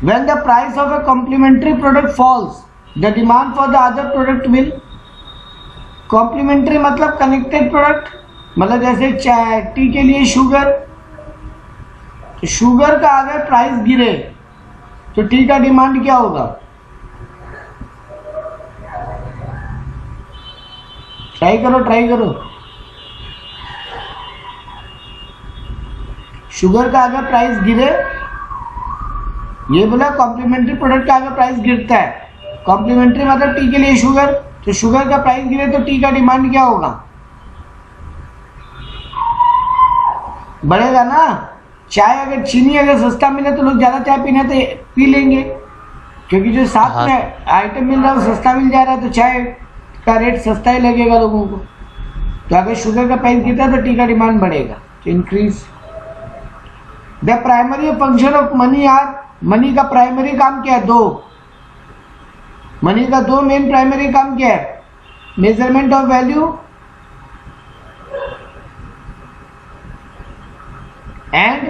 When the price of a complementary product falls, the demand for the other product will. Complementary मतलब connected product, मतलब जैसे चाय T के लिए sugar, तो शुगर का अगर प्राइस गिरे तो टी का डिमांड क्या होगा? ट्राई करो। शुगर का अगर प्राइस गिरे, ये बोला कॉम्प्लीमेंट्री प्रोडक्ट का अगर प्राइस गिरता है, कॉम्प्लीमेंट्री मतलब टी के लिए शुगर, तो शुगर का प्राइस गिरे तो टी का डिमांड क्या होगा? बढ़ेगा ना। चाय अगर चीनी अगर सस्ता मिले तो लोग ज्यादा चाय पीना तो पी लेंगे, क्योंकि जो साथ में आइटम मिल रहा है वो सस्ता मिल जा रहा है, तो चाय का रेट सस्ता ही लगेगा लोगों को। तो अगर शुगर का प्राइस गिरता है तो टी का डिमांड बढ़ेगा, तो increase. The primary function of money are, money का प्राइमरी काम क्या है? दो। मनी का दो मेन प्राइमरी काम क्या है? Measurement of value and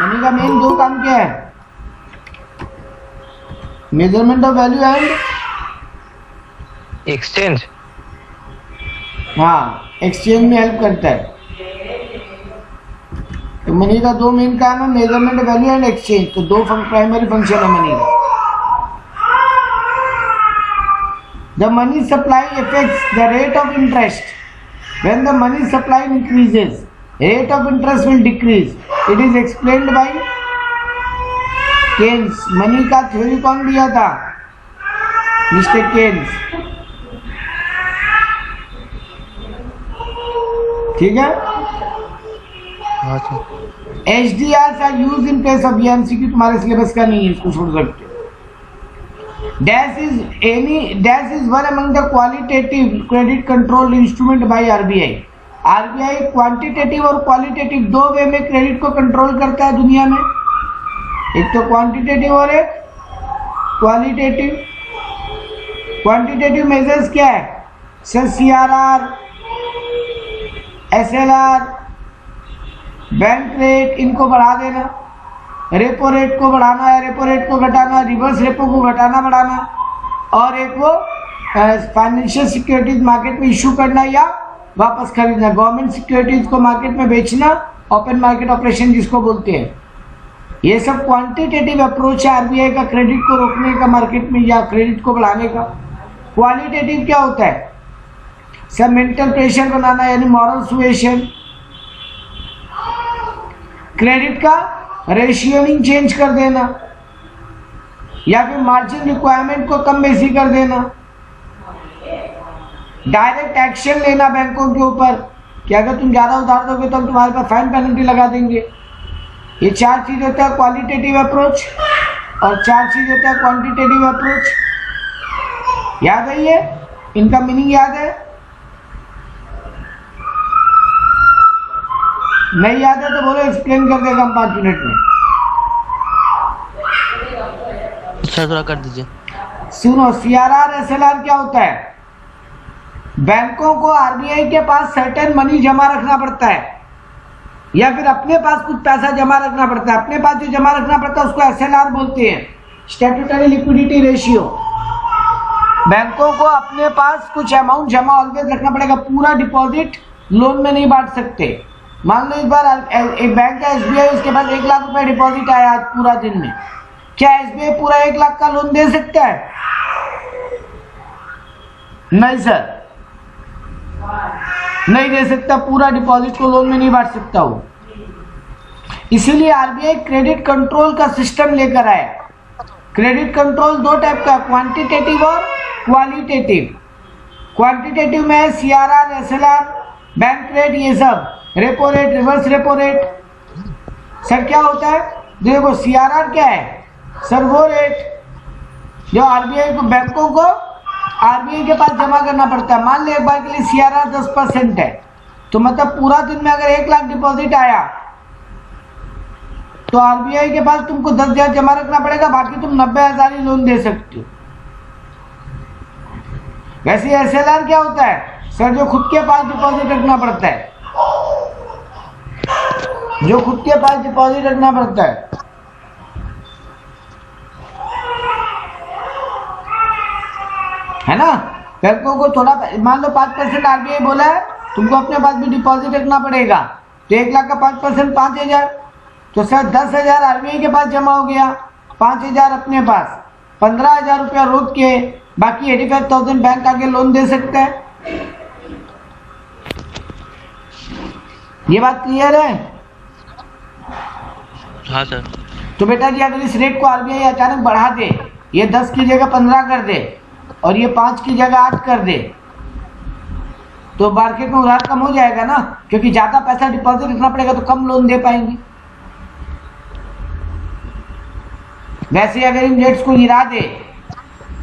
money का मेन दो काम क्या है? Measurement of value and exchange. हाँ, एक्सचेंज में हेल्प करता है। तो मनी का दो मेन काम है, मेजरमेंट वैल्यू एंड एक्सचेंज। तो दो प्राइमरी फंक्शन है मनी का। The money supply affects the rate of interest. When the money supply increases, rate of interest will decrease. It is explained by Keynes. Money का theory कौन दिया था? Mister Keynes. ठीक है। HDRs are used in place of MCQ। तुम्हारे syllabus का नहीं है, इसको छोड़ सकते हो। Dash is one among the qualitative credit control instrument by RBI। RBI quantitative और क्वालिटेटिव दो वे में क्रेडिट को कंट्रोल करता है दुनिया में, एक तो क्वांटिटेटिव और एक क्वालिटेटिव। क्वांटिटेटिव मेजर्स क्या है? Sir CRR, SLR, bank rate, इनको बढ़ा देना, रेपो रेट को बढ़ाना है, रेपो रेट को घटाना, रिवर्स रेपो को घटाना बढ़ाना, और एक वो फाइनेंशियल सिक्योरिटीज मार्केट में इशू करना या वापस खरीदना, गवर्नमेंट सिक्योरिटीज को मार्केट में बेचना, ओपन मार्केट ऑपरेशन जिसको बोलते हैं। ये सब क्वांटिटेटिव अप्रोच है आरबीआई का क्रेडिट को रोकने का मार्केट में या क्रेडिट को बढ़ाने का। क्वालिटेटिव क्या होता है? सब मेंटल प्रेशर बनाना, यानी मॉरल सुएशन, क्रेडिट का रेशियोइंग चेंज कर देना, या फिर मार्जिन रिक्वायरमेंट को कम बेसी कर देना, डायरेक्ट एक्शन लेना बैंकों के ऊपर कि अगर तुम ज्यादा उधार दोगे तो हम तुम्हारे पास फाइन पेनल्टी लगा देंगे। ये चार चीज होता है क्वालिटेटिव अप्रोच और चार चीज होता है क्वांटिटेटिव अप्रोच। याद है ये? इनका मीनिंग याद है? नहीं याद है तो बोलो, एक्सप्लेन कर देगा हम 5 मिनट में। थोड़ा कर दीजिए। सुनो, सीआरआर एसएलआर क्या होता है? बैंकों को आरबीआई के पास सर्टेन मनी जमा रखना पड़ता है या फिर अपने पास कुछ पैसा जमा रखना पड़ता है। अपने पास जो जमा रखना पड़ता है उसको एसएलआर बोलते हैं, स्टैट्यूटरी लिक्विडिटी रेशियो। बैंकों को अपने पास कुछ अमाउंट जमा ऑलवेज रखना पड़ेगा, पूरा डिपॉजिट लोन में नहीं बांट सकते। मान लो इस बार एक बैंक का एसबीआई, उसके पास 1 लाख रुपए डिपॉजिट आया आज पूरा दिन में, क्या एसबीआई पूरा 1 लाख का लोन दे सकता है? नहीं सर, नहीं दे सकता, पूरा डिपॉजिट को लोन में नहीं बांट सकता वो। इसीलिए आरबीआई क्रेडिट कंट्रोल का सिस्टम लेकर आया। क्रेडिट कंट्रोल दो टाइप का, क्वांटिटेटिव और क्वालिटेटिव। क्वांटिटेटिव में है सीआरआर, एसएलआर, बैंक रेट, ये सब, repo rate, reverse repo rate. Sir क्या होता है? देखो सीआरआर क्या है? सर वो रेट जो आरबीआई को, बैंकों को आरबीआई के पास जमा करना पड़ता है। मान लो एक बार के लिए सीआरआर 10% है, तो मतलब पूरा दिन में अगर 1 लाख डिपॉजिट आया तो आरबीआई के पास तुमको 10,000 जमा रखना पड़ेगा, बाकी तुम 90,000 ही लोन दे सकते हो। वैसे एसएलआर क्या होता है? सर जो खुद के पास डिपॉजिट रखना पड़ता है। जो खुद के पास डिपॉजिट रखना पड़ता है ना। बैंकों को थोड़ा, मान लो 5% आरबीआई बोला है तुमको अपने पास भी डिपॉजिट रखना पड़ेगा, तो 1 लाख का 5% 5,000, तो सर 10,000 आरबीआई के पास जमा हो गया, 5,000 अपने पास, 15,000 रुपया रोक के बाकी 85,000 बैंक आगे लोन दे सकता है। ये बात क्लियर है? हाँ सर। तो बेटा जी अगर इस रेट को आरबीआई अचानक बढ़ा दे, ये 10 की जगह 15 कर दे और ये 5 की जगह 8 कर दे, तो मार्केट में उधार कम हो जाएगा ना, क्योंकि ज्यादा पैसा डिपॉजिट रखना पड़ेगा तो कम लोन दे पाएंगे। वैसे अगर इन रेट्स को गिरा दे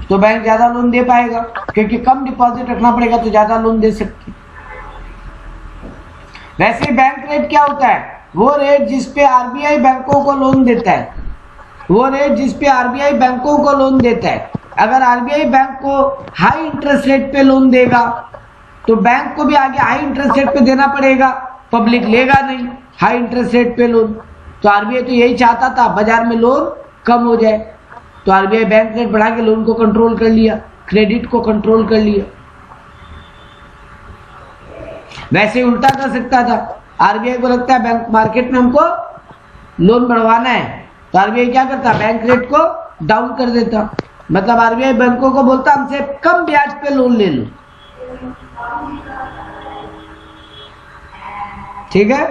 तो बैंक ज्यादा लोन दे पाएगा, क्योंकि कम डिपॉजिट रखना पड़ेगा तो ज्यादा लोन दे सकते। वैसे बैंक रेट क्या होता है? वो रेट जिस पे आरबीआई बैंकों को लोन देता है, वो रेट जिस पे आरबीआई बैंकों को लोन देता है। अगर आरबीआई बैंक को हाई इंटरेस्ट रेट पे लोन देगा तो बैंक को भी आगे हाई इंटरेस्ट रेट पे देना पड़ेगा, पब्लिक लेगा नहीं हाई इंटरेस्ट रेट पे लोन। तो आरबीआई तो यही चाहता था बाजार में लोन कम हो जाए, तो आरबीआई बैंक रेट बढ़ा के लोन को कंट्रोल कर लिया, क्रेडिट को कंट्रोल कर लिया। वैसे उल्टा कर सकता था, आरबीआई को लगता है बैंक मार्केट में हमको लोन बढ़वाना है तो आरबीआई क्या करता? बैंक रेट को डाउन कर देता, मतलब आरबीआई बैंकों को बोलता हमसे कम ब्याज पे लोन ले लो। ठीक है?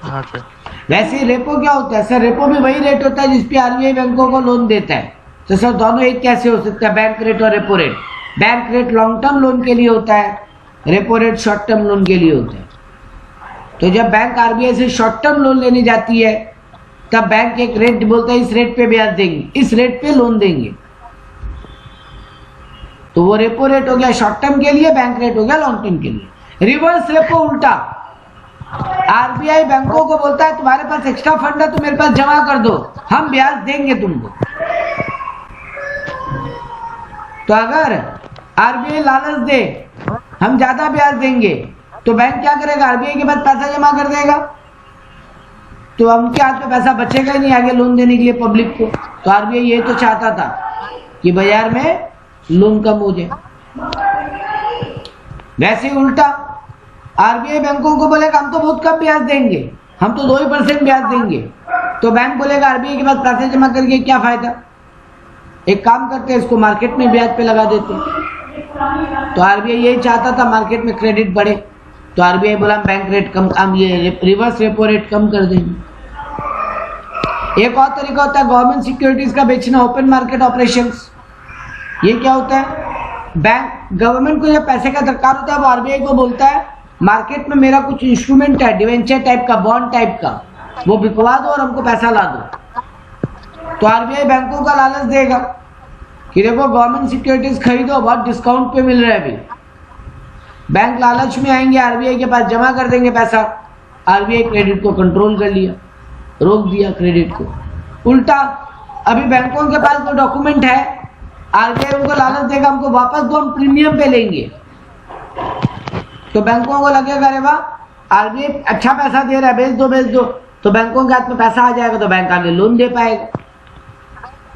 हाँ सर। वैसे रेपो क्या होता है? सर रेपो भी वही रेट होता है जिसपे आरबीआई बैंकों को लोन देता है। तो सर दोनों एक कैसे हो सकता है, बैंक रेट और repo rate? Bank rate long term loan के लिए होता है, repo rate short term loan के लिए होता है। तो जब बैंक आरबीआई से शॉर्ट टर्म लोन लेने जाती है तब बैंक एक रेट बोलता है इस रेट पे ब्याज देंगे, इस रेट पे लोन देंगे, तो वो रेपो रेट हो गया शॉर्ट टर्म के लिए, बैंक रेट हो गया लॉन्ग टर्म के लिए। रिवर्स रेपो उल्टा, आरबीआई बैंकों को बोलता है तुम्हारे पास एक्स्ट्रा फंड है तो मेरे पास जमा कर दो, हम ब्याज देंगे तुमको। तो अगर आरबीआई लालच दे हम ज्यादा ब्याज देंगे तो बैंक क्या करेगा? आरबीआई के पास पैसा जमा कर देगा, तो उनके हाथ में पैसा बचेगा ही नहीं आगे लोन देने के लिए पब्लिक को। तो आरबीआई ये तो चाहता था कि बाजार में लोन कम हो जाए। वैसे उल्टा आरबीआई बैंकों को बोलेगा हम तो बहुत कम ब्याज देंगे, हम तो 2% ब्याज देंगे, तो बैंक बोलेगा आरबीआई के पास पैसे जमा करके क्या फायदा, एक काम करते हैं इसको मार्केट में ब्याज पे लगा देते। तो आरबीआई यही चाहता था मार्केट में क्रेडिट बढ़े, तो आरबीआई बोला बैंक रेट कम, हम ये रिवर्स रेपो रेट कम कर देंगे। एक और तरीका होता है गवर्नमेंट सिक्योरिटीज का बेचना, ओपन मार्केट ऑपरेशंस। ये क्या होता है? बैंक गवर्नमेंट को जब पैसे का दरकार होता है वो आरबीआई को बोलता है मार्केट में मेरा कुछ इंस्ट्रूमेंट है डिवेंचर टाइप का, बॉन्ड टाइप का, वो बिकवा दो और हमको पैसा ला दो। तो आरबीआई बैंकों का लालच देगा कि देखो गवर्नमेंट सिक्योरिटीज खरीदो, बहुत डिस्काउंट पे मिल रहा है अभी। बैंक लालच में आएंगे, आरबीआई के पास जमा कर देंगे पैसा, आरबीआई क्रेडिट को कंट्रोल कर लिया, रोक दिया क्रेडिट को। उल्टा अभी बैंकों के पास कोई डॉक्यूमेंट है, आरबीआई उनको लालच देगा हमको वापस दो, हम प्रीमियम पे लेंगे, तो बैंकों को लगेगा अरे वाह आरबीआई अच्छा पैसा दे रहा है, भेज दो, तो बैंकों के हाथ में पैसा आ जाएगा तो बैंक आगे लोन दे पाएगा।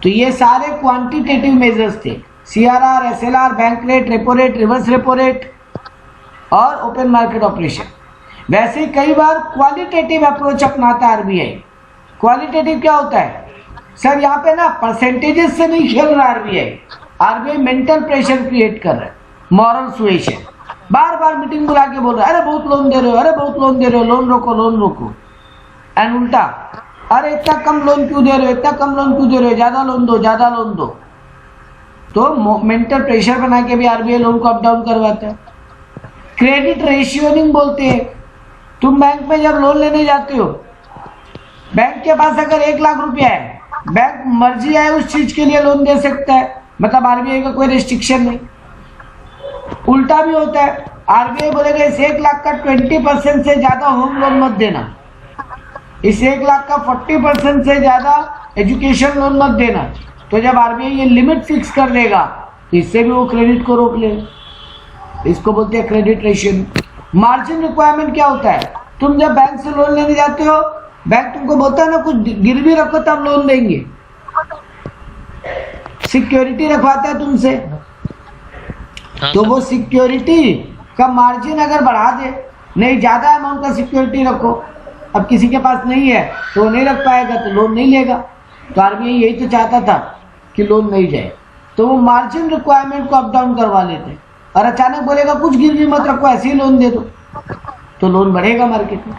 तो ये सारे क्वांटिटेटिव मेजर्स थे, CRR, SLR, bank rate, repo rate, reverse repo rate और ओपन मार्केट ऑपरेशन। वैसे कई बार क्वालिटेटिव अप्रोच अपनाता है आरबीआई। क्वालिटेटिव क्या होता है? सर यहाँ पे ना परसेंटेजेस से नहीं खेल रहा आरबीआई मेंटल प्रेशर क्रिएट कर रहा है, मॉरल सुएशन, बार बार मीटिंग बुला के बोल रहा है अरे बहुत लोन दे रहे हो, अरे बहुत लोन दे रहे हो, लोन रोको। एंड उल्टा अरे इतना कम लोन क्यों दे रहे हो, इतना कम लोन क्यों दे रहे हो, ज्यादा लोन दो। तो मेंटल प्रेशर बना के भी आरबीआई लोन को अप डाउन करवाता है। क्रेडिट रेशियोनिंग बोलते हैं। तुम बैंक में जब लोन लेने जाते हो, बैंक के पास अगर 1 लाख रुपया है, बैंक मर्जी आए उस चीज के लिए लोन दे सकता है, मतलब आरबीआई का कोई रिस्ट्रिक्शन नहीं। उल्टा भी होता है, आरबीआई बोलेगा इस 1 लाख का 20% से ज्यादा होम लोन मत देना, इस 1 लाख का 40% से ज्यादा एजुकेशन लोन मत देना। तो जब आरबीआई ये लिमिट फिक्स कर देगा तो इससे भी वो क्रेडिट को रोक लेगा। इसको बोलते हैं क्रेडिट रेशियो। मार्जिन रिक्वायरमेंट क्या होता है? तुम जब बैंक से लोन लेने जाते हो, बैंक तुमको बोलता है ना कुछ गिरवी रखो तब लोन देंगे, सिक्योरिटी रखवाता है तुमसे। हाँ तो सर। वो सिक्योरिटी का मार्जिन अगर बढ़ा दे, नहीं ज्यादा अमाउंट का सिक्योरिटी रखो, अब किसी के पास नहीं है तो वो नहीं रख पाएगा तो लोन नहीं लेगा। तो आरबीआई यही तो चाहता था कि लोन नहीं जाए, तो वो मार्जिन रिक्वायरमेंट को अप डाउन करवा लेते, और अचानक बोलेगा कुछ गिरवी मत रखो ऐसे ही लोन दे दो, तो लोन बढ़ेगा मार्केट में।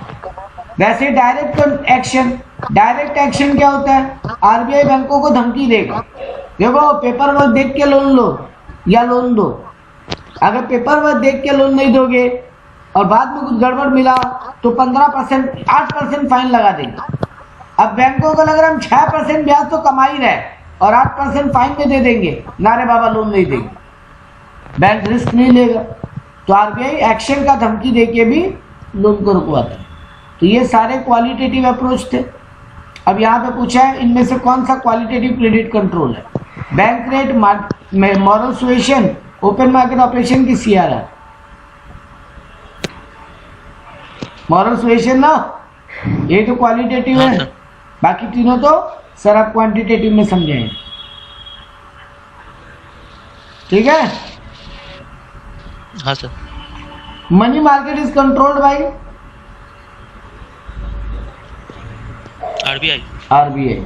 वैसे डायरेक्ट एक्शन क्या होता है, आरबीआई बैंकों को धमकी देगा, देखो पेपर वर्क देख के लोन लो या लोन दो। अगर पेपर वर्क देख के लोन नहीं दोगे और बाद में कुछ गड़बड़ मिला तो 15%, 8% फाइन लगा देंगे। अब बैंकों को लग रहा है हम 6% ब्याज तो कमा ही रहे और 8% फाइन में दे देंगे, नारे बाबा लोन नहीं देंगे, बैंक रिस्क नहीं लेगा। तो आरबीआई एक्शन का धमकी देके भी लोन को रुकवाता है। तो ये सारे क्वालिटेटिव अप्रोच थे। अब यहाँ पे पूछा है इनमें से कौन सा क्वालिटेटिव क्रेडिट कंट्रोल है, bank rate, moral suasion, open market operation की सीआरआर। मॉरल सुएशन ना, ये तो क्वालिटेटिव हाँ है, सर। बाकी तीनों तो सर आप क्वांटिटेटिव में समझेंगे। ठीक है। हाँ sir. Money market is controlled by RBI. RBI.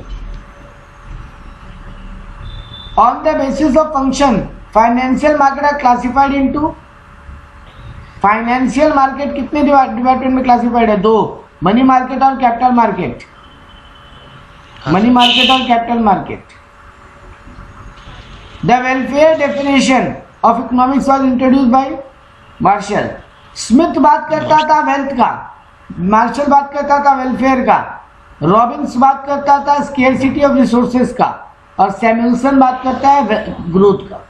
On the basis of function, financial market are classified into, financial market कितने डिपार्टमेंट में क्लासिफाइड है, दो, मनी मार्केट और कैपिटल मार्केट। हाँ मनी सर। मार्केट और capital market. The welfare definition of economics was introduce by Marshall. Smith बात करता था वेल्थ का, मार्शल बात करता था वेलफेयर का, रॉबिन्स बात करता था स्केर्सिटी ऑफ रिसोर्सेज का, और सैमुअल्सन बात करता है ग्रोथ का।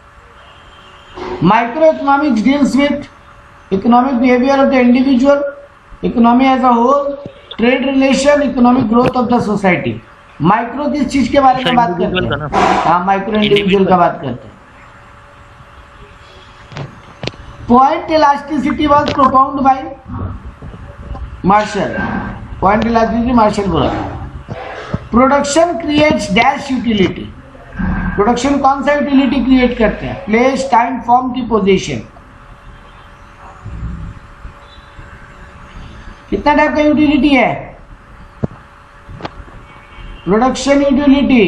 Micro economics deals with economic behaviour of the individual, economy as a whole, trade relation, economic growth of the society. Micro किस चीज के बारे में बात करते इंडिविजुअल का हैं, ना। हाँ माइक्रो इंडिविजुअल का बात करते हैं। Point elasticity was propound by Marshall. Point elasticity Marshall बोला। Production creates dash utility. Production कौन सा यूटिलिटी क्रिएट करते हैं, प्लेस, टाइम, फॉर्म की पोजीशन। कितना टाइप का यूटिलिटी है, production utility,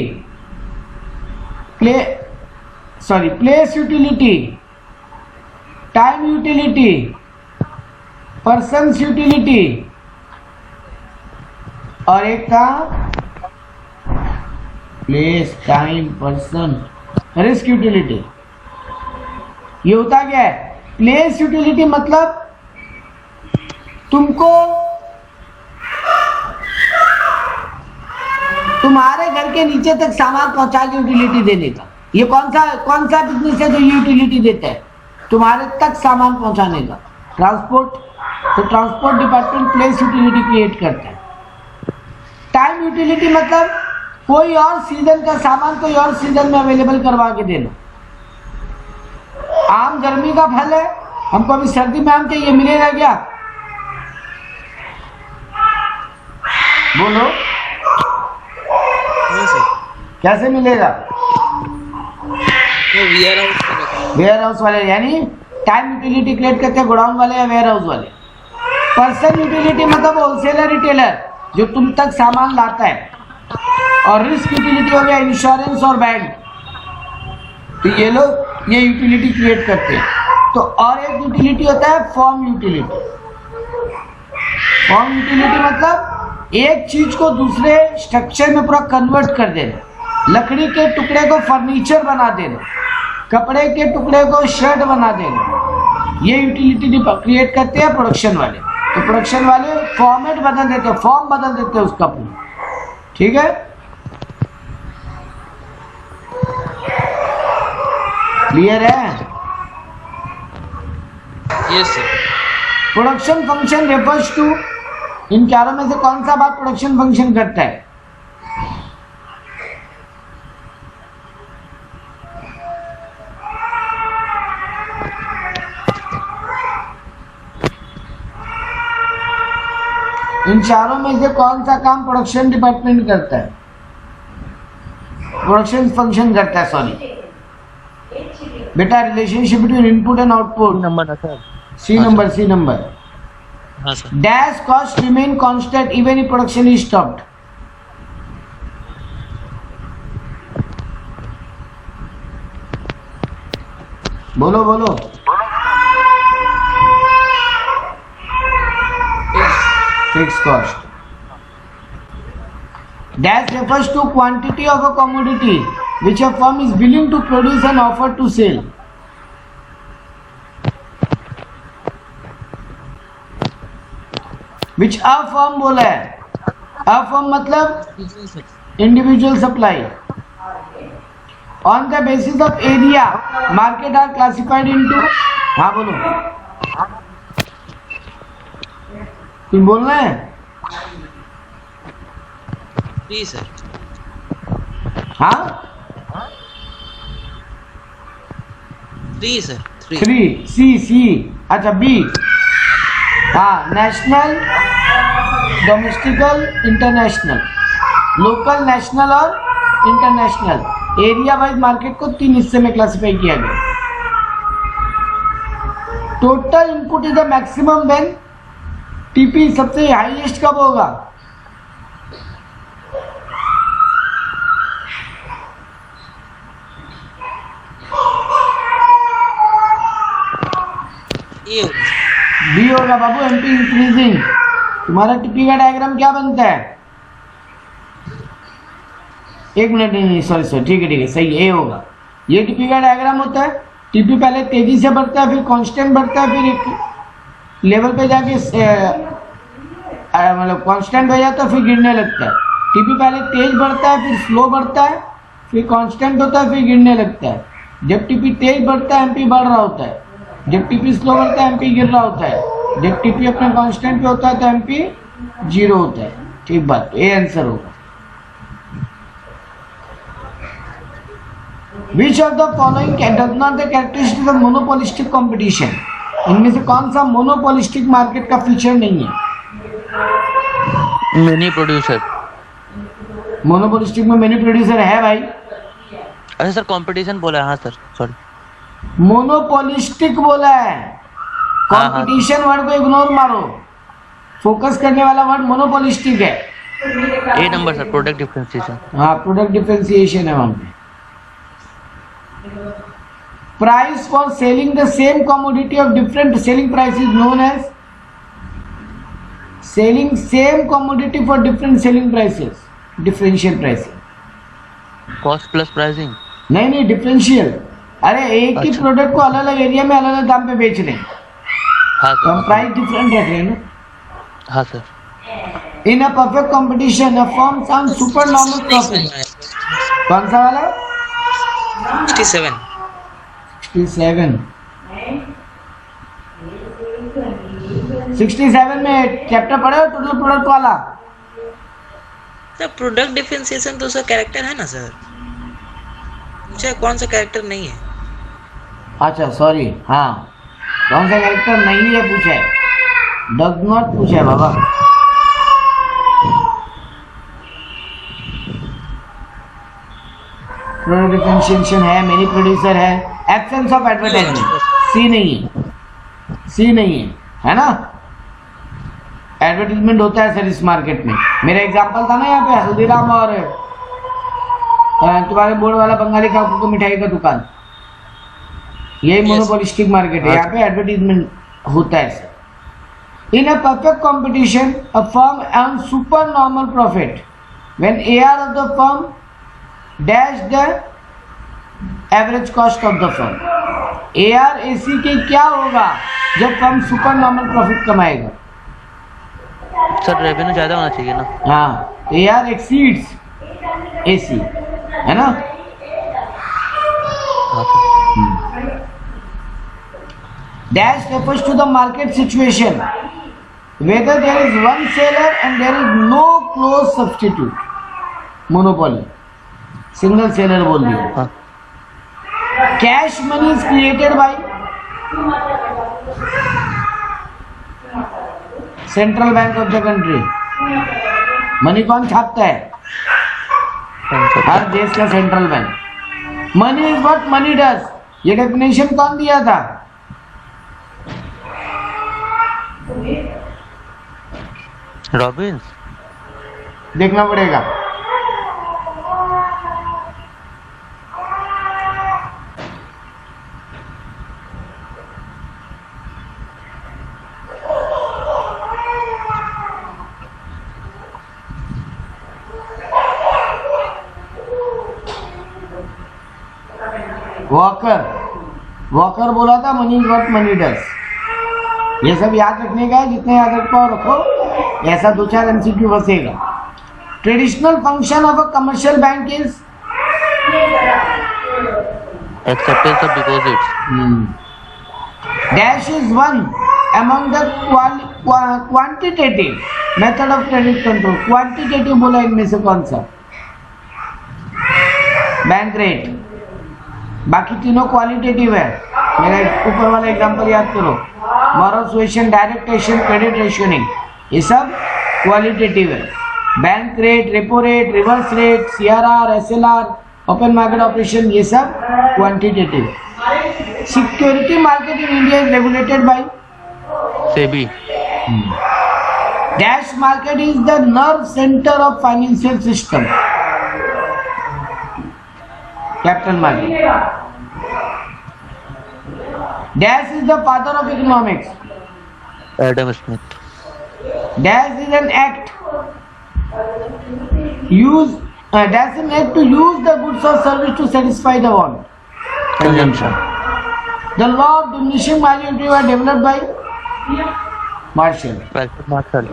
place utility, time utility, persons utility, और एक था place, time, person, risk utility. ये होता क्या है, प्लेस यूटिलिटी मतलब तुमको तुम्हारे घर के नीचे तक सामान पहुंचा के यूटिलिटी देने का। ये कौन सा बिजनेस है जो यूटिलिटी देता है, तुम्हारे तक सामान पहुंचाने का, ट्रांसपोर्ट। तो transport department place utility create करता है। टाइम यूटिलिटी मतलब कोई और सीजन का सामान कोई और सीजन में अवेलेबल करवा के देना। आम गर्मी का फल है, हमको अभी सर्दी में आम चाहिए, मिलेगा क्या, बोलो कैसे मिलेगा, वेयर हाउस वाले, यानी टाइम यूटिलिटी क्रिएट करते हैं गोडाउन वाले या वेयर हाउस वाले। पर्सन यूटिलिटी मतलब होलसेलर रिटेलर जो तुम तक सामान लाता है। और रिस्क यूटिलिटी हो गया इंश्योरेंस और बैंक, तो ये लोग ये यूटिलिटी क्रिएट करते हैं। तो और एक यूटिलिटी होता है फॉर्म यूटिलिटी। फॉर्म यूटिलिटी मतलब एक चीज को दूसरे स्ट्रक्चर में पूरा कन्वर्ट कर देना, लकड़ी के टुकड़े को फर्नीचर बना देना, कपड़े के टुकड़े को शर्ट बना देना। ये यूटिलिटी क्रिएट करते हैं प्रोडक्शन वाले। तो प्रोडक्शन वाले फॉर्मेट बदल देते हैं, फॉर्म बदल देते हैं उसका पूरा। ठीक है, क्लियर है? Yes sir. Production function refers to, इन चारों में से कौन सा बात प्रोडक्शन फंक्शन करता है, इन चारों में से कौन सा काम प्रोडक्शन डिपार्टमेंट करता है, प्रोडक्शन फंक्शन करता है, सॉरी बेटा, relationship between input and output. Number ना sir. C number, C number. हाँ sir. Dash cost remain constant even if production is stopped. बोलो बोलो। Fixed cost. Dash refers to quantity of a commodity which a firm is willing to produce and offer to sell. Which a firm बोला है, a firm मतलब individual supply. On the basis of area, market are classified into, हाँ बोलो, कुछ बोलना है? जी sir. हाँ, 3 sir. 3 सी, अच्छा बी, हाँ, national, domestic, international, local, national और इंटरनेशनल। एरिया वाइज मार्केट को 3 हिस्से में क्लासिफाई किया गया। Total input is the maximum when TP सबसे हाईएस्ट कब होगा? बी होगा बाबू, एमपी इंक्रीजिंग। तुम्हारा टीपी का डायग्राम क्या बनता है? एक मिनट, नहीं सॉरी, ठीक है सही है, ए होगा। ये टीपी का डायग्राम होता है। टीपी पहले तेजी से बढ़ता है, फिर कांस्टेंट बढ़ता है, फिर एक लेवल पे जाके मतलब कांस्टेंट हो जाता है, फिर गिरने लगता है। टीपी पहले तेज बढ़ता है, फिर स्लो बढ़ता है, फिर कांस्टेंट होता है, फिर गिरने लगता है। जब टीपी तेज बढ़ता है एमपी बढ़ रहा होता है, जब टीपी स्लो बढ़ता है एमपी गिर रहा होता है, जब टीपी अपने कांस्टेंट पे होता है तो एमपी 0 होता है। ठीक बात, ए आंसर होगा। Which of the following does not the characteristic of monopolistic competition? इनमें से कौन सा मोनोपोलिस्टिक मार्केट का फीचर नहीं है? Mini producer. मोनोपोलिस्टिक में मिनी प्रोड्यूसर है भाई। अरे सर कंपटीशन बोला है। हाँ सर सॉरी, मोनोपोलिस्टिक बोला है। कंपटीशन वर्ड को इग्नोर मारो, फोकस करने वाला वर्ड मोनोपोलिस्टिक है। ए नंबर सर, प्रोडक्ट डिफरेंशिएशन। हाँ, प्रोडक्ट डिफरेंशिएशन है वहां पे। Price for selling the same commodity of different selling price is known as selling same commodity for different selling prices, differential pricing. Cost plus pricing. नहीं, differential. अरे एक ही product को अलग अलग एरिया में अलग अलग दाम पे बेच रहे हैं, हाँ तो हम प्राइस डिफरेंट रख रहे हैं ना। हाँ sir. In a perfect competition a firm earn super normal profit. कौन सा वाला? 67 में चैप्टर पढ़े हो टोटल प्रोडक्ट वाला? सर प्रोडक्ट डिफरेंशिएशन तो उसका कैरेक्टर है ना सर, मुझे कौन सा कैरेक्टर नहीं है। अच्छा सॉरी, हाँ, कौन सा कैरेक्टर नहीं है पूछा है, डज नॉट पूछा है बाबा। प्रोडक्ट डिफरेंशिएशन है, मेनी प्रोड्यूसर है, एब्सेंस ऑफ एडवर्टाइजमेंट सी नहीं है, सी नहीं है ना। एडवर्टाइजमेंट होता है सर इस मार्केट में। मेरा एग्जांपल था ना यहाँ पे हल्दीराम और तुम्हारे बोर्ड वाला बंगाली काकू को मिठाई का दुकान, यही मोनोपोलिस्टिक मार्केट है, यहाँ पे एडवर्टाइजमेंट होता है sir. In a perfect competition a firm earn super normal profit when AR of the firm dash the average cost of the firm. AR AC के क्या होगा जब फर्म सुपर नॉर्मल प्रॉफिट कमाएगा? सर रेवेन्यू ज्यादा होना चाहिए ना। हाँ, एआर एक्सीड्स एसी, है ना। Dash refers to the market situation whether there is one seller and there is no close substitute. Monopoly, single seller बोल दिया। Cash money is created by central bank of the country. Money कौन छापता है? हर देश का central bank. Money is what money does, ये definition कौन दिया था? रॉबिन्स। देखना पड़ेगा। वॉकर बोला था money is what money does. ये सब याद रखने का है, जितने याद रख पाओ रखो, ऐसा 2-4 MCQ बसेगा। Traditional function of a commercial bank is acceptance of deposits. Dash is one among the quantitative method of credit control। Quantitative बोला इनमें से कौन सा? Bank rate. बाकी तीनों क्वालिटेटिव है। मेरा ऊपर वाला एग्जांपल याद करो, मॉरसुएशन, डायरेक्टेशन, क्रेडिट रेशनिंग, ये सब क्वालिटेटिव है। Bank rate, repo rate, reverse rate, CRR, SLR, open market operation, ये सब quantitative. Security market in India is regulated by SEBI. Dash market is the nerve centre of financial system. Capital market. Dash is the father of economics. Adam Smith. Dash is an act use dash an act to use the goods और service to satisfy the want. Consumption. The law of diminishing minority were developed by Marshall. Marshall.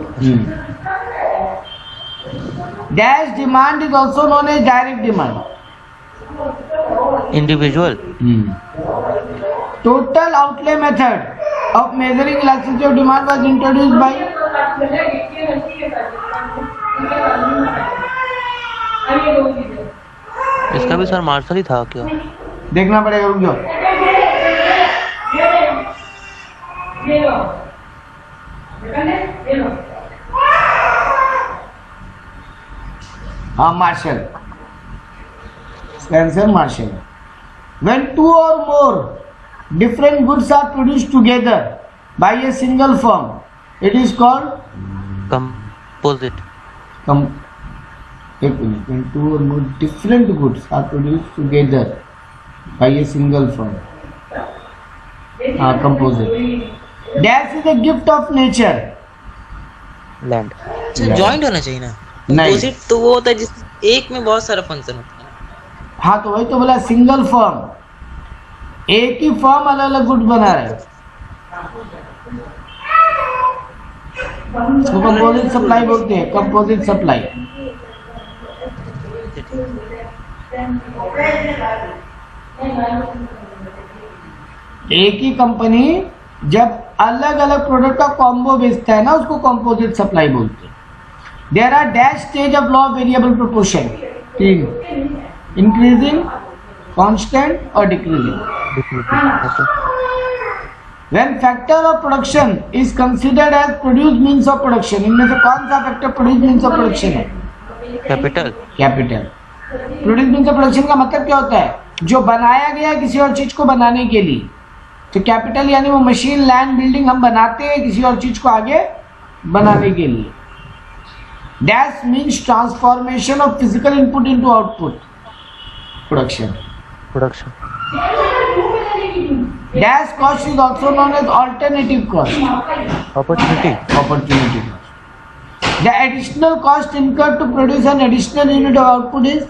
Dash demand is also known as direct demand. Individual. Total outlay method of measuring elasticity of demand was introduced by इसका भी sir martial ही था क्या? देखना पड़ेगा, रुक जाओ। हाँ, Marshall, Spencer Marshall. When two or more different goods are produced together by a single firm, it is called composite. एक minute. When two or more different goods are produced together by a single firm, composite। Dash is a gift of nature। Land. Joint होना चाहिए ना। नहीं। Opposite तो वो होता है जिस एक में बहुत सारा फंक्शन होता है। हाँ, तो वही तो बोला, सिंगल फर्म, एक ही फर्म अलग अलग गुड बना रहे हैं, तो कंपोजिट सप्लाई बोलते हैं। Composite supply. एक ही कंपनी जब अलग अलग प्रोडक्ट का कॉम्बो बेचता है ना, उसको कंपोजिट सप्लाई बोलते हैं। There are dash stage of law variable proportion. Increasing, constant और decreasing. When factor of production is considered as produced means of production, इनमें से कौन सा factor produced means of production है? Capital. Capital. produced means of production का मतलब क्या होता है? जो बनाया गया किसी और चीज को बनाने के लिए। तो कैपिटल यानी वो मशीन, लैंड, बिल्डिंग हम बनाते हैं किसी और चीज को आगे बनाने के लिए। Dash means transformation of physical input into output. Production. Dash cost is also known as alternative cost। Opportunity cost। The additional cost incurred to produce an additional unit of output is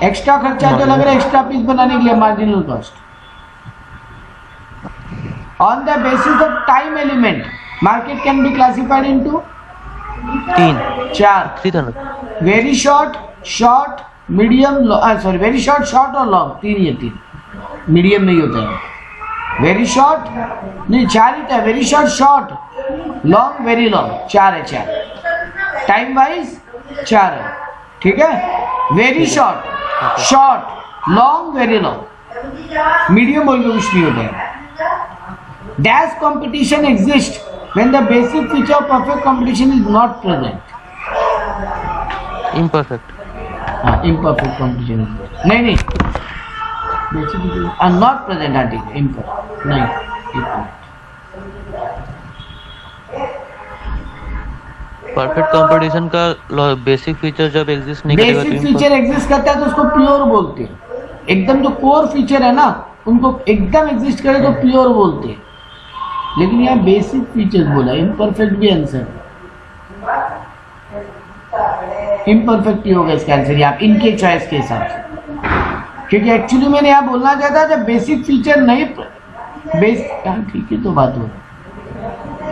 extra खर्चा जो लग रहा है extra piece बनाने के लिए, marginal cost. On the basis of time element, market can be classified into 4। Very short, medium, sorry very short और long, 3 medium नहीं होता है। वेरी शॉर्ट नहीं, 4 ही था। Very short, long, very long, 4 है। 4 टाइम वाइज 4 है, ठीक है। Very short, long, very long, medium बोल के कुछ नहीं होता है। Dash competition exist When the basic feature of perfect competition is not present. imperfect, हाँ, imperfect competition is present. नहीं basic features are not present. हाँ ठीक है, imperfect नहीं imperfect. परफेक्ट कंपटीशन का बेसिक फीचर जब एग्जिस्ट नहीं करेगा बेसिक तो फीचर एग्जिस्ट करता है तो उसको प्योर बोलते हैं. एकदम जो कोर फीचर है ना उनको एकदम एग्जिस्ट करे तो प्योर बोलते हैं. लेकिन यहाँ बेसिक फीचर्स बोला, इम्परफेक्ट भी आंसर. इम्परफेक्ट ही होगा इसका आंसर आप इनके चॉइस के हिसाब से. क्योंकि एक्चुअली मैंने यहाँ बोलना चाहता जब बेसिक फीचर नहीं ठीक है तो बात हो.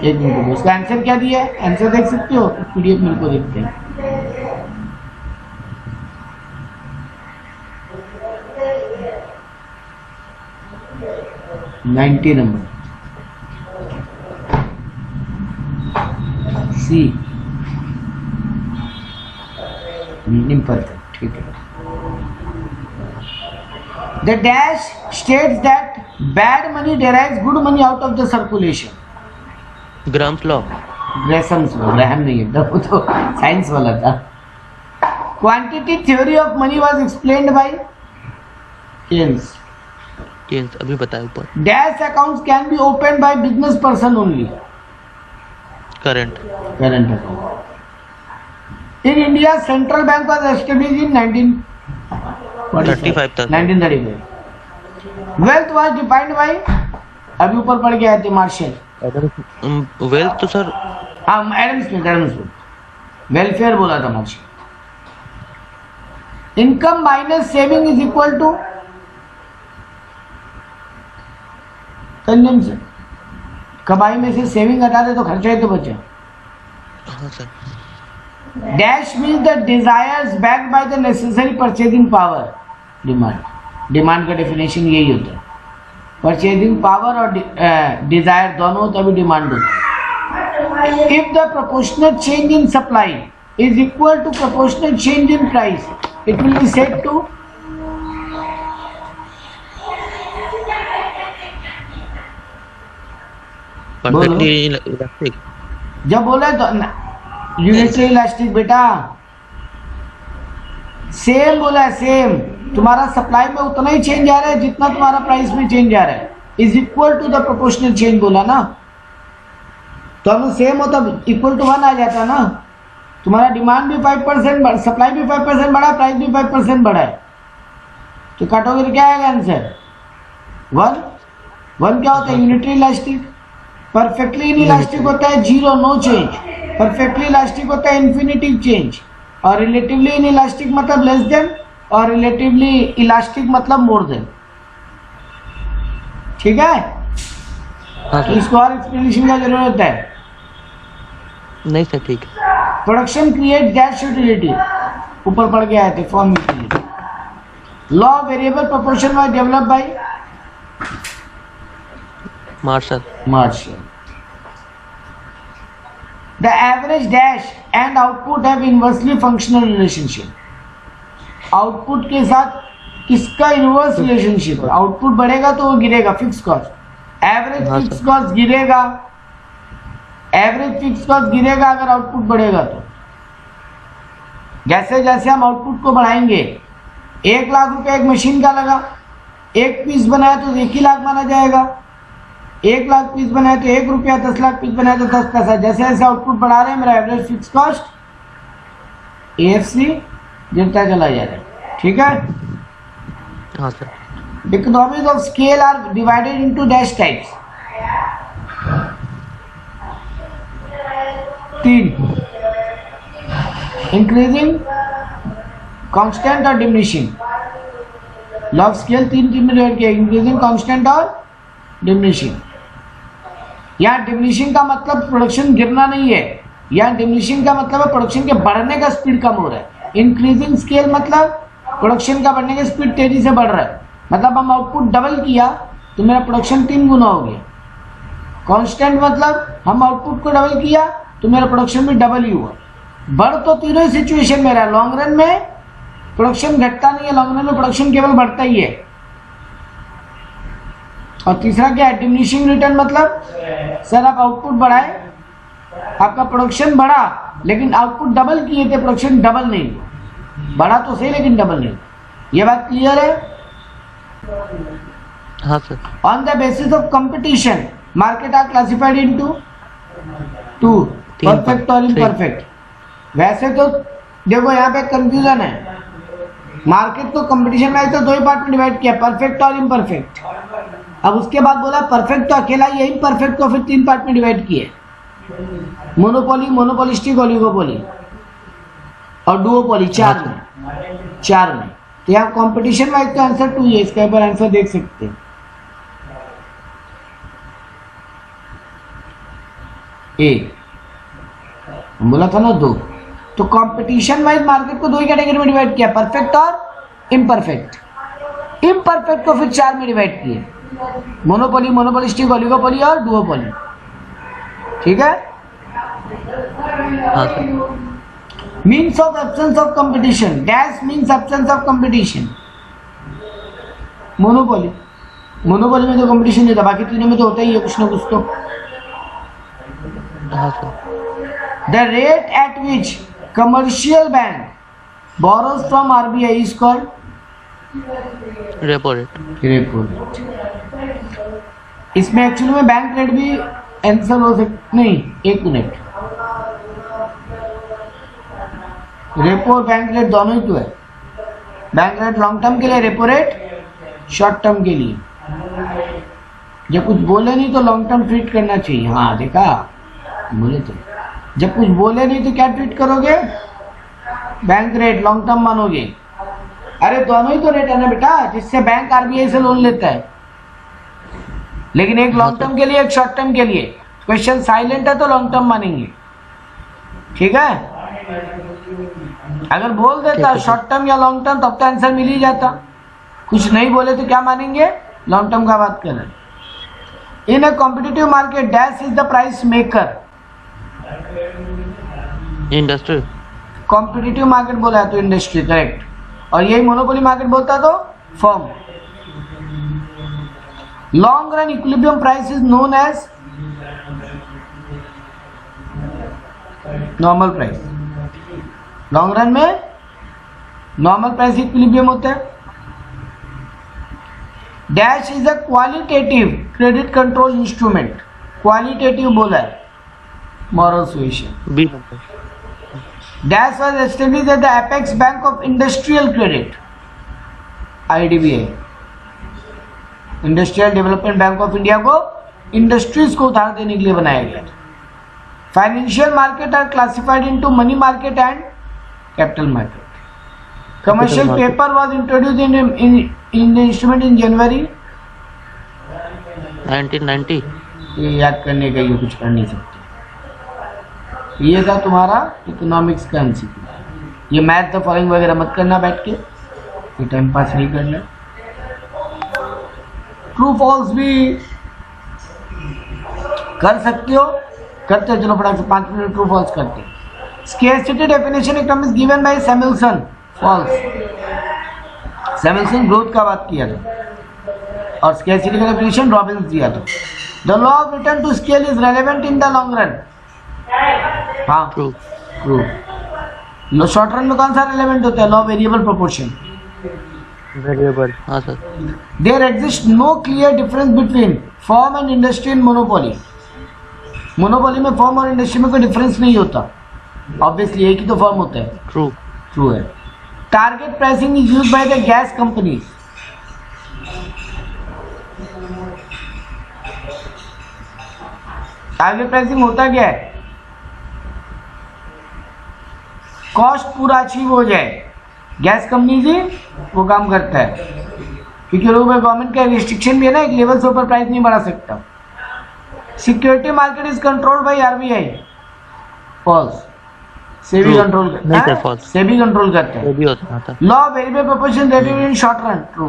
एक मिनट उसका आंसर क्या दिया है, आंसर देख सकते हो, पीडीएफ मेरे को देखते हैं. $90 नंबर सी. इम्परफेक्ट ठीक है. The dash states that bad money derives good money out of the circulation. Gram's law. Gresham's law. Graham नहीं है वो तो साइंस वाला था. Quantity theory of money was explained by Keynes. Keynes अभी बताया ऊपर. Dash accounts can be open by business person only. Current account. In India central bank was established in 1935. Wealth was defined by, अभी ऊपर पढ़ के आए थे, Marshall. Wealth तो सर हाँ एडम स्मिथ. वेलफेयर बोला था Marshall. Income minus saving is equal to consumption. कमाई में से सेविंग हटा दे तो खर्चा ही तो बचा. हाँ sir. Dash means the desires backed by the necessary purchasing power. Demand का डेफिनेशन यही होता है. परचेजिंग पावर और डिजायर दोनों तभी डिमांड होता है. If the proportional change in supply is equal to proportional change in price it will be said to perfectly elastic. जब बोले तो यूनिटरी इलास्टिक बेटा. सेम बोला है, सेम. तुम्हारा सप्लाई में उतना ही चेंज आ रहा है जितना तुम्हारा प्राइस में चेंज आ रहा है. Is equal to the proportional change बोला ना, तो हम सेम होता इक्वल टू 1 आ जाता ना. तुम्हारा डिमांड भी 5%, सप्लाई भी 5% बढ़ा, प्राइस भी 5% बढ़ा है, तो काटोगे तो क्या आएगा आंसर 1. 1 क्या होता है, यूनिटरी इलास्टिक. परफेक्टली इनइलास्टिक होता है 0, नो चेंज. परफेक्टली इलास्टिक होता है इन्फिनिटिव चेंज. और रिलेटिवली इनइलास्टिक मतलब लेस देन, और रिलेटिवली इलास्टिक मतलब मोर देन. ठीक है. हाँ सर. इसको और एक्सप्लेनेशन का जरूरत है. नहीं सर ठीक है. प्रोडक्शन क्रिएट डैश यूटिलिटी, ऊपर पढ़ के आए थे form utility. Law variable proportion was developed by Marshall. The average dash and output have inversely functional relationship. Output के साथ किसका इनवर्स रिलेशनशिप है? आउटपुट बढ़ेगा तो वो गिरेगा, fix cost. Average fix cost गिरेगा, अगर आउटपुट बढ़ेगा तो. जैसे जैसे हम आउटपुट को बढ़ाएंगे, 1 लाख रुपए एक मशीन का लगा, 1 पीस बनाया तो 1 ही लाख माना जाएगा. 1 लाख पीस बनाए तो 1 रुपया, 10 लाख पीस बनाए तो 10 पैसा. जैसे जैसे आउटपुट बढ़ा रहे हैं मेरा एवरेज फिक्स कॉस्ट AFC गिरता चला जा रहा है. ठीक है. हाँ sir. Economies of scale are divided into dash types. 3, increasing, constant और डिमिनिशिंग. लॉ ऑफ स्केल 3 में डिवाइड किया, इंक्रीजिंग, कांस्टेंट और डिमिनिशिंग. यहाँ डिमिनिशिंग का मतलब प्रोडक्शन गिरना नहीं है. यहाँ डिमिनिशिंग का मतलब है प्रोडक्शन के बढ़ने का स्पीड कम हो रहा है. इंक्रीजिंग स्केल मतलब प्रोडक्शन का बढ़ने का स्पीड तेजी से बढ़ रहा है. मतलब हम आउटपुट डबल किया तो मेरा प्रोडक्शन 3 गुना हो गया. कांस्टेंट मतलब हम आउटपुट को डबल किया तो मेरा प्रोडक्शन भी डबल ही हुआ. बढ़ तो तीनों ही सिचुएशन में रहा. लॉन्ग रन में प्रोडक्शन घटता नहीं है, लॉन्ग रन में प्रोडक्शन केवल बढ़ता ही है. और तीसरा क्या है, डिमिनिशिंग रिटर्न मतलब सर आप आउटपुट बढ़ाए आपका प्रोडक्शन बढ़ा लेकिन आउटपुट डबल किए थे, प्रोडक्शन डबल नहीं हुआ, बढ़ा तो सही लेकिन डबल नहीं। ये बात क्लियर है? हाँ sir. On the basis of competition market are classified into two, perfect और इम्परफेक्ट। वैसे तो देखो यहाँ पे कंफ्यूजन है, मार्केट को कंपटीशन में तो दो ही पार्ट में डिवाइड किया, परफेक्ट और इम्परफेक्ट। अब उसके बाद बोला परफेक्ट तो अकेला ही है, इम्परफेक्ट को फिर तीन पार्ट में डिवाइड किए, मोनोपोली, मोनोपोलिस्टिक, ओलिगोपोली और डुओपोली, चार में। तो यहाँ कंपटीशन वाइज तो आंसर 2 है, इसके ऊपर आंसर देख सकते हैं। एक बोला था ना 2, तो कंपटीशन वाइज मार्केट को दो ही कैटेगरी में डिवाइड किया, परफेक्ट और इम्परफेक्ट। इम्परफेक्ट को फिर 4 में डिवाइड किए, मोनोपोली, मोनोपोलिस्टिक, ओलिगोपोली और डुओपोली। ठीक है? हाँ sir. Means of absence of competition, dash means absence of competition. Monopoly, monopoly में तो कंपटीशन नहीं था, बाकी तीनों में तो होता ही है कुछ ना कुछ तो। हाँ sir. The rate at which commercial bank borrows from RBI is called repo rate. Repo rate. इसमें एक्चुअली में बैंक रेट भी आंसर हो सकता नहीं, एक मिनट, रेपो और बैंक रेट दोनों ही तो है। बैंक रेट लॉन्ग टर्म के लिए, रेपो रेट शॉर्ट टर्म के लिए। जब कुछ बोले नहीं तो लॉन्ग टर्म ट्रीट करना चाहिए। हाँ देखा, बोले तो जब कुछ बोले नहीं तो क्या ट्रीट करोगे? बैंक रेट लॉन्ग टर्म मानोगे। अरे दोनों ही तो रेट है ना बेटा, जिससे बैंक आरबीआई से लोन लेता है, लेकिन एक लॉन्ग टर्म के लिए, एक शॉर्ट टर्म के लिए। क्वेश्चन साइलेंट है तो लॉन्ग टर्म मानेंगे। ठीक है? अगर बोल देता शॉर्ट टर्म या लॉन्ग टर्म तब तो आंसर मिल ही जाता। कुछ नहीं बोले तो क्या मानेंगे? लॉन्ग टर्म का बात कर रहे हैं। In a competitive market dash is the price maker. Industry. Competitive market बोला है तो इंडस्ट्री, करेक्ट। और यही मोनोपोली मार्केट बोलता तो firm. Long run equilibrium price is known as normal price. Long run में नॉर्मल प्राइस इक्विलिब्रियम होता है। Dash is a qualitative credit control instrument. Qualitative बोला है, moral suasion। B. Dash was established as the apex bank of industrial credit, IDBI। Industrial development bank of India को industries को उधार देने के लिए बनाया गया। Financial market are classified into money market and capital market. Commercial paper was introduced in instrument in January 1990। ये याद करने का ये कुछ कर नहीं सकते। ये था तुम्हारा इकोनॉमिक्स का एमसीक्यू। ये मैथ द फॉलोइंग वगैरह मत करना बैठ के, ये टाइम पास नहीं करना। ट्रू फॉल्स भी कर सकते हो, करते चलो फटाक से 5 मिनट ट्रू फॉल्स करते। Scarcity definition is given by Samuelson. False. Samuelson growth का बात किया था और स्केर्सिटी का डेफिनेशन रॉबिन्स दिया था। The law of return to scale is relevant in the long run. हाँ ट्रू। ट्रू। लो शॉर्ट रन में कौन सा रिलेवेंट होता है? Law variable proportion. वेरिएबल। हाँ sir. There exist no clear difference between firm and industry in monopoly. Monopoly में firm और इंडस्ट्री में कोई डिफरेंस नहीं होता, ऑब्वियसली एक ही तो फर्म होता है। ट्रू। ट्रू है। Target pricing is used by the gas companies. Target pricing होता क्या है? कॉस्ट पूरा अचीव हो जाए, गैस कंपनी ही वो काम करता है, क्योंकि लोगों में गवर्नमेंट का रिस्ट्रिक्शन भी है ना, एक लेवल से ऊपर प्राइस नहीं बढ़ा सकता। Security market is controlled by RBI. False. SEBI control करता है। सेबी कंट्रोल करता है। Law variable proportion revenue in short run. True.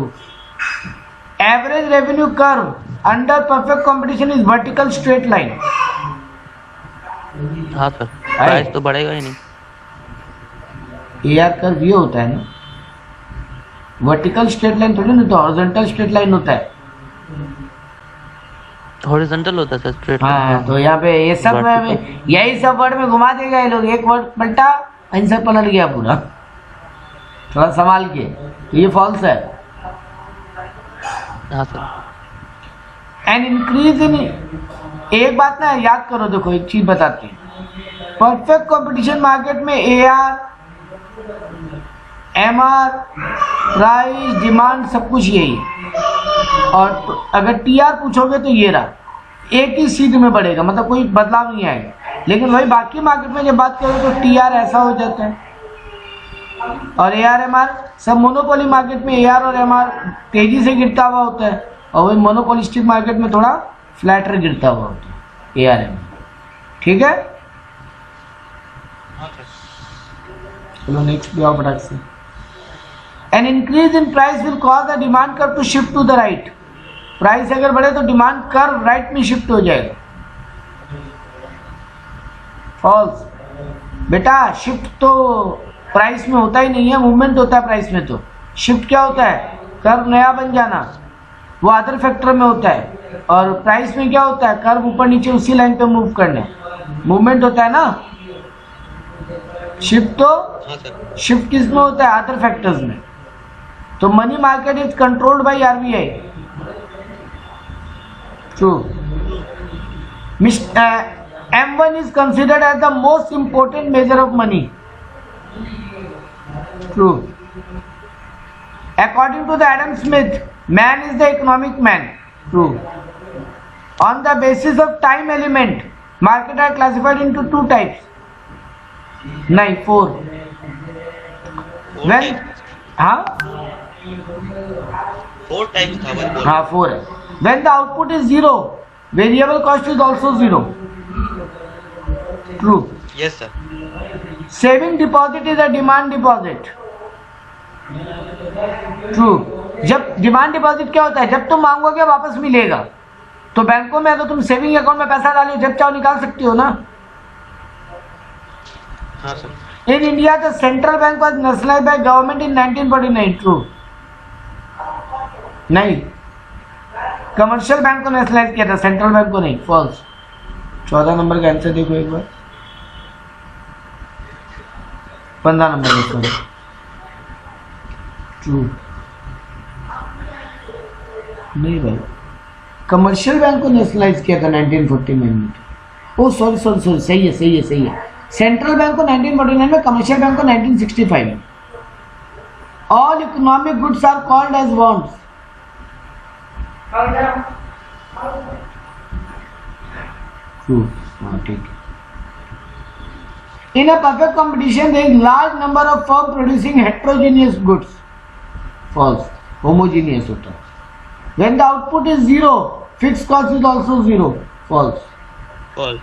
Average revenue curve under perfect competition is vertical straight line. हाँ सर, प्राइस तो बढ़ेगा ही नहीं। एआर कर्व ये होता है ना, वर्टिकल स्ट्रेट लाइन थोड़ी ना, तो हॉरिजॉन्टल स्ट्रेट लाइन होता है। हॉरिजॉन्टल होता है स्ट्रेट। हाँ, तो यहाँ पे ये सब यही सब वर्ड में घुमा देगा ये लोग, एक वर्ड पलटा आंसर पलट गया पूरा, थोड़ा संभाल के। तो ये फॉल्स है। हाँ सर। एन इंक्रीज इन, एक बात ना याद करो, देखो एक चीज बताते हैं, परफेक्ट कंपटीशन मार्केट में AR, MR, प्राइस, डिमांड सब कुछ यही है। और अगर TR पूछोगे तो ये रहा, एक ही सीट में बढ़ेगा, मतलब कोई बदलाव नहीं आएगा। लेकिन वही बाकी मार्केट में जब बात करो तो TR ऐसा हो जाता है, और AR MR सब मोनोपोली मार्केट में AR और MR तेजी से गिरता हुआ होता है, और वही मोनोपोलिस्टिक मार्केट में थोड़ा फ्लैटर गिरता हुआ होता है AR MR। ठीक है, चलो नेक्स्ट पे आओ फटाक से। An increase in price will cause the demand curve to shift to the right. Price अगर बढ़े तो डिमांड कर्व राइट में शिफ्ट हो जाएगा। फॉल्स बेटा, शिफ्ट तो प्राइस में होता ही नहीं है, मूवमेंट होता है प्राइस में। तो शिफ्ट क्या होता है? कर्व नया बन जाना, वो अदर फैक्टर में होता है। और प्राइस में क्या होता है? कर्व ऊपर नीचे उसी लाइन पे मूव करना, मूवमेंट होता है ना। शिफ्ट तो शिफ्ट किस में होता है? अदर फैक्टर्स में। तो money market is controlled bye RBI। True. M1 is considered as the most important measure of money. True. According to the Adam Smith, man is the economic man. True. On the basis of time element, market are classified into two types. नहीं, 4. When हाँ 4 types था भाई। हाँ 4 है। When the output is 0, variable cost is also 0. True. Yes sir. Saving deposit is a demand deposit. True. जब demand deposit क्या होता है? जब तुम मांगोगे वापस मिलेगा। तो बैंकों में अगर तुम सेविंग अकाउंट में पैसा डालो, जब चाहो निकाल सकते हो ना। हाँ sir. In India, the central bank was nationalized by government in 1949. True. नहीं, कमर्शियल बैंक को नेशनलाइज किया था, सेंट्रल बैंक को नहीं। फॉल्स। 14 नंबर का आंसर देखो एक बार, 15 नंबर का। ट्रू। नहीं भाई, कमर्शियल बैंक को नेशनलाइज किया था 1949 में। ओ सॉरी, सही है। सेंट्रल बैंक को 1949 में, कमर्शियल बैंक को 1965 में। All economic goods are called as bonds. True. ठीक है। In a perfect competition, there is large number of firms producing heterogeneous goods. False. Homogeneous होता है। When the output is 0, fixed cost is also 0. False. False.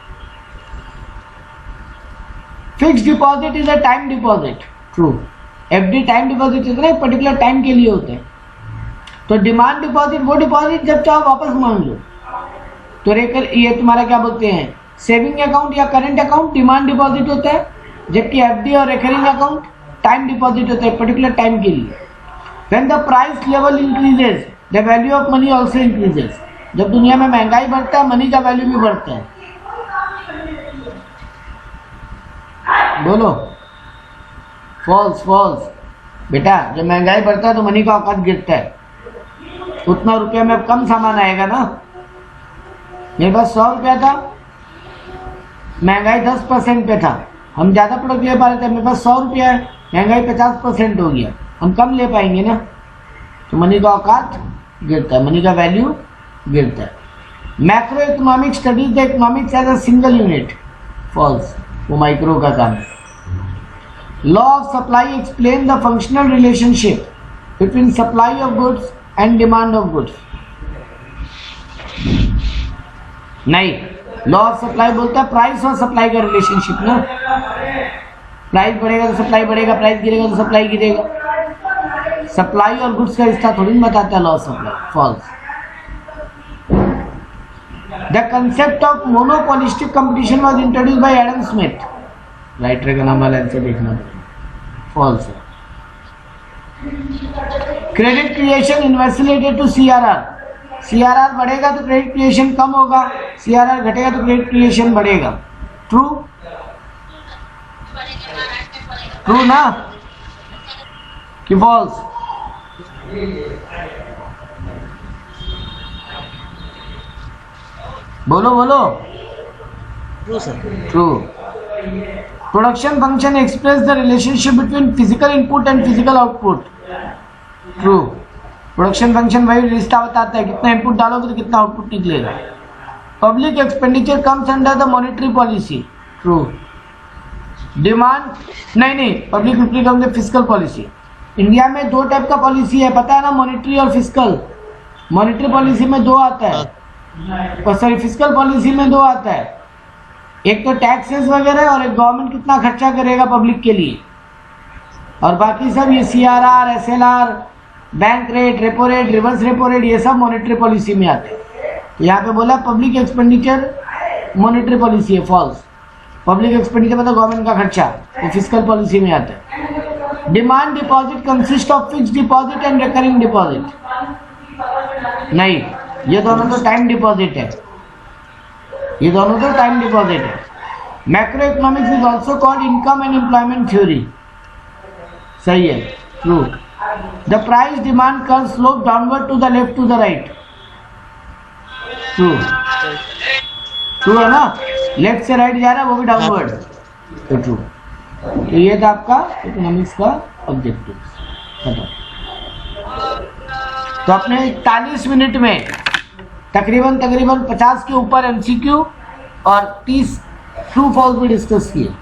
Fixed deposit is a time deposit. True. FD time deposit होता है, particular time के लिए होता है। तो demand deposit वो डिपॉजिट जब चाहो वापस मांग लो। तो ये तुम्हारा क्या बोलते हैं, सेविंग अकाउंट या करंट अकाउंट डिमांड डिपॉजिट होता है, जबकि FD और रिकरिंग अकाउंट टाइम डिपॉजिट होता है, पर्टिकुलर टाइम के लिए। When the price level increases, the value of money also increases. जब दुनिया में महंगाई बढ़ता है, मनी का वैल्यू भी बढ़ता है। बोलो। फॉल्स। बेटा, जब महंगाई बढ़ता है तो मनी का औकात गिरता है। उतना रुपया में कम सामान आएगा ना। मेरे पास 100 रुपया था, महंगाई 10% पे था, हम ज़्यादा प्रोडक्ट ले पा रहे थे। मेरे पास 100 रुपया है, महंगाई 50% हो गया, हम कम ले पाएंगे ना। तो मनी का औकात गिरता है, मनी का वैल्यू गिरता है। Macro economic studies the economics as a single unit. False. वो माइक्रो का काम है। Law of supply explain the functional relationship between supply of goods and demand of goods. नहीं, लॉ ऑफ सप्लाई बोलता है प्राइस और सप्लाई का relationship ना। प्राइस बढ़ेगा तो सप्लाई बढ़ेगा, प्राइस गिरेगा तो सप्लाई गिरेगा। सप्लाई और गुड्स का रिश्ता थोड़ी बताता है law of supply. False. The concept of monopolistic competition was introduced by Adam Smith. Writer का नाम वाला आंसर देखना पड़ेगा। फॉल्स है। Credit creation inversely related to CRR। CRR बढ़ेगा तो क्रेडिट क्रिएशन कम होगा, CRR घटेगा तो क्रेडिट क्रिएशन बढ़ेगा। ट्रू? ट्रू ना कि फॉल्स? बोलो बोलो। True sir. True. Production function express the relationship between physical input and physical output. True. Production function वही रिश्ता बताता है, कितना इनपुट डालोगे तो कितना आउटपुट निकलेगा। Public expenditure comes under the monetary policy. True. Demand नहीं, public expenditure comes under physical policy. India में दो टाइप का पॉलिसी है, पता है ना, मॉनेटरी और फिजिकल। मॉनेटरी पॉलिसी में दो आता है, सॉरी फिजिकल पॉलिसी में दो आता है, एक तो टैक्सेस वगैरह और एक गवर्नमेंट कितना खर्चा करेगा पब्लिक के लिए, और बाकी सब ये CRR, SLR, bank rate, repo rate, reverse repo rate, ये सब मॉनेटरी पॉलिसी में आते हैं। तो यहाँ पे बोला पब्लिक एक्सपेंडिचर मॉनेटरी पॉलिसी है, फॉल्स। पब्लिक एक्सपेंडिचर मतलब गवर्नमेंट का खर्चा, वो फिजिकल पॉलिसी में आता है। Demand deposit consist of fixed deposit and recurring deposit. नहीं, ये दोनों तो टाइम डिपॉजिट है, ये दोनों तो टाइम डिपॉजिट है। Macro economics is also called income and employment theory. सही है, true. The price demand curve slope downward to the left to the right. True. True है ना, लेफ्ट से राइट जा रहा है वो भी डाउनवर्ड, तो ट्रू। तो ये था आपका इकोनॉमिक्स का ऑब्जेक्टिव। तो अपने 41 मिनट में तकरीबन 50 के ऊपर MCQ और 30 ट्रू फॉल्स भी डिस्कस किए।